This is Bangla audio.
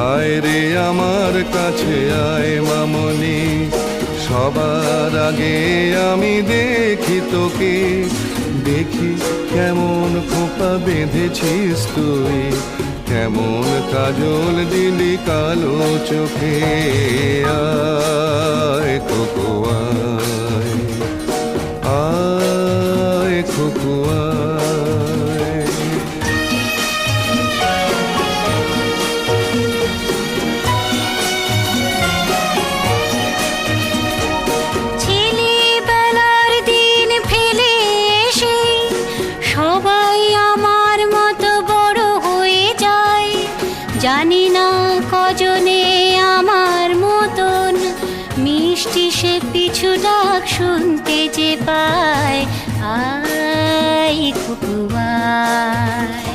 আয় রে আমার কাছে আয় মামনি, সবার আগে আমি দেখি তোকে। দেখি কেমন খোপা বেঁধেছিস তুই, কেমন কাজল দিলি কালো চোখে। আয় খোকো আয়, আয় খোকো আয়। ছেলেবেলার দিন ফেলে এসে সবাই আমার মতো বড় হয়ে যায়। জানি না কজনে আমার মতন মিষ্টি সে পিছু ডাক শুনতে যে পায়। আয় খুকু আয়।